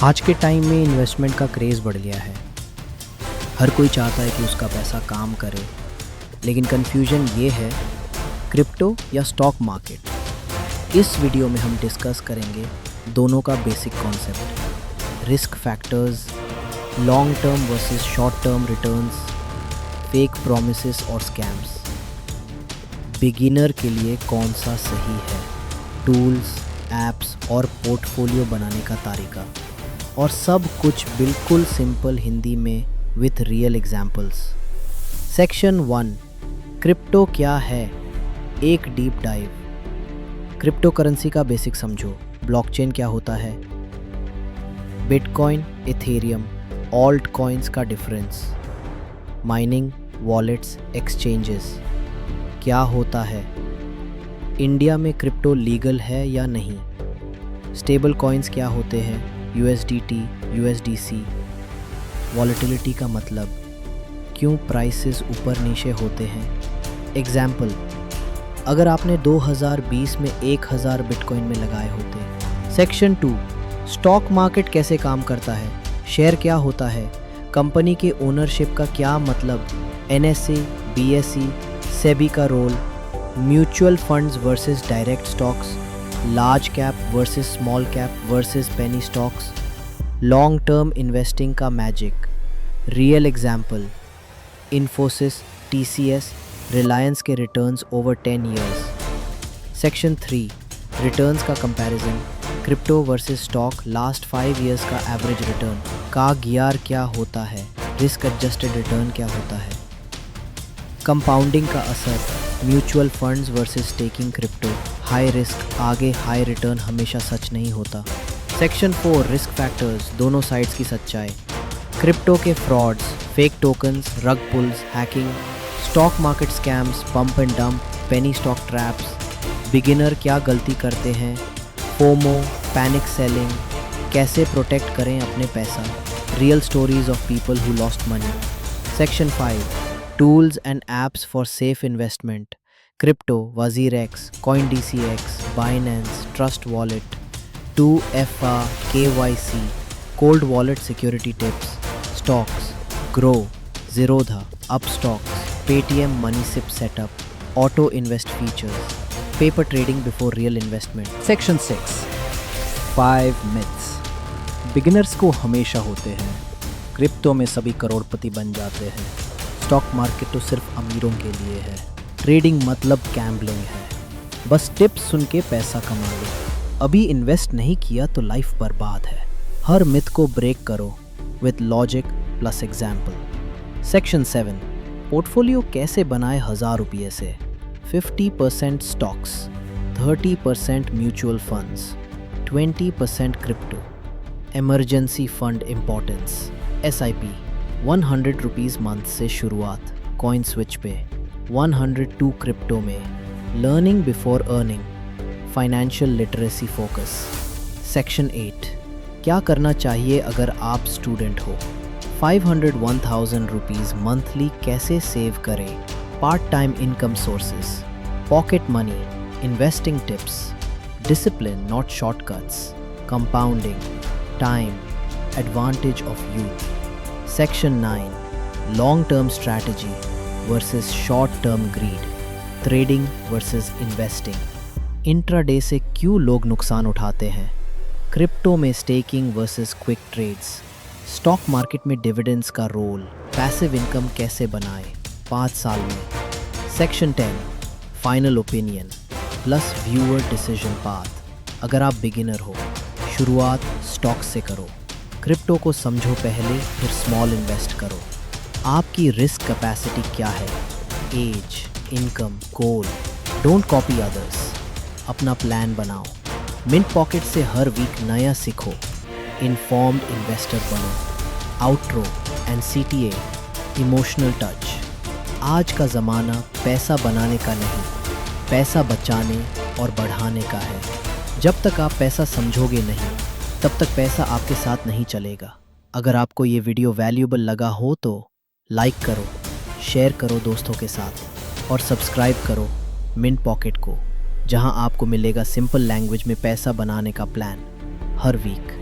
आज के टाइम में इन्वेस्टमेंट का क्रेज़ बढ़ गया है। हर कोई चाहता है कि उसका पैसा काम करे, लेकिन कन्फ्यूजन ये है, क्रिप्टो या स्टॉक मार्केट। इस वीडियो में हम डिस्कस करेंगे दोनों का basic concept, risk factors, long term versus short term returns, fake promises और स्कैम्स। बिगिनर के लिए कौन सा सही है, टूल्स, एप्स और पोर्टफोलियो बनाने का तरीका, और सब कुछ बिल्कुल सिंपल हिंदी में with real examples. Section 1, crypto क्या है, एक डीप डाइव। क्रिप्टो करेंसी का बेसिक समझो। ब्लॉकचेन क्या होता है, बिटकॉइन, इथेरियम, ऑल्ट कॉइन्स का डिफरेंस, माइनिंग, वॉलेट्स, एक्सचेंजेस। क्या होता है, इंडिया में क्रिप्टो लीगल है या नहीं, स्टेबल कॉइन्स क्या होते हैं, USDT, USDC, वॉलेटिलिटी का मतलब, क्यों प्राइसेस ऊपर नीचे होते हैं। एग्जाम्पल, अगर आपने 2020 में 1000 बिटकॉइन में लगाए होते। सेक्शन 2, स्टॉक मार्केट कैसे काम करता है, शेयर क्या होता है, कंपनी के ओनरशिप का क्या मतलब, NSE, BSE, सेबी का role, mutual funds versus direct stocks, large cap versus small cap versus penny stocks, long term investing का magic. Real example, Infosys, TCS, Reliance के returns over 10 years. Section 3, returns का comparison, crypto versus stock, last 5 years का average return, का गियर क्या होता है, risk adjusted return क्या होता है। कंपाउंडिंग का असर, mutual funds versus staking crypto, high risk आगे हाई रिटर्न हमेशा सच नहीं होता। सेक्शन 4, रिस्क फैक्टर्स, दोनों साइड्स की सच्चाई, क्रिप्टो के frauds, fake tokens, rug pulls, hacking, stock market scams, pump and dump, penny stock traps, beginner क्या गलती करते हैं, फोमो, पैनिक सेलिंग, कैसे प्रोटेक्ट करें अपने पैसा, real stories of people who lost money. Section 5, tools and apps for safe investment, crypto, WazirX, CoinDCX, Binance, Trust Wallet, 2FA, KYC, cold wallet security tips, stocks, Grow, Zerodha, Upstocks, Paytm MoneySip setup, auto invest features, paper trading before real investment. Section 6, 5 myths। Beginners को हमेशा होते हैं, crypto में सभी करोड़पति बन जाते हैं, stock market तो सिर्फ अमीरों के लिए है, ट्रेडिंग मतलब गैम्बलिंग है, बस टिप्स सुन के पैसा कमा लो, अभी इन्वेस्ट नहीं किया तो लाइफ बर्बाद है। हर मिथ को ब्रेक करो with logic plus example. Section 7, portfolio कैसे बनाए 1000 रुपये से, 50% stocks, 30% mutual funds, 20% crypto, emergency fund importance, SIP, 100 rupees month से शुरुआत, कॉइन स्विच पे, 102 क्रिप्टो में, learning before earning, financial literacy focus. Section 8, क्या करना चाहिए अगर आप स्टूडेंट हो, 501,000 रुपीज़ मंथली कैसे सेव करें, part time income sources, pocket money, investing tips, discipline not shortcuts, compounding, time, advantage of youth. Section 9, long term strategy versus short term greed, trading versus investing, intraday से क्यों लोग नुकसान उठाते हैं, crypto में staking versus quick trades, stock market में dividends का role, passive income कैसे बनाए 5 साल में। Section 10, final opinion plus viewer decision path. अगर आप बिगिनर हो, शुरुआत स्टॉक से करो, क्रिप्टो को समझो पहले, फिर स्मॉल इन्वेस्ट करो। आपकी रिस्क कैपेसिटी क्या है, age, income, goal, don't copy others, अपना प्लान बनाओ। मिंट पॉकेट से हर वीक नया सीखो, इन्फॉर्म्ड इन्वेस्टर बनो। Outro and CTA, emotional touch. आज का ज़माना पैसा बनाने का नहीं, पैसा बचाने और बढ़ाने का है। जब तक आप पैसा समझोगे नहीं, तब तक पैसा आपके साथ नहीं चलेगा। अगर आपको ये वीडियो वैल्यूएबल लगा हो तो लाइक करो, शेयर करो दोस्तों के साथ, और सब्सक्राइब करो मिंट पॉकेट को, जहां आपको मिलेगा सिंपल लैंग्वेज में पैसा बनाने का प्लान हर वीक।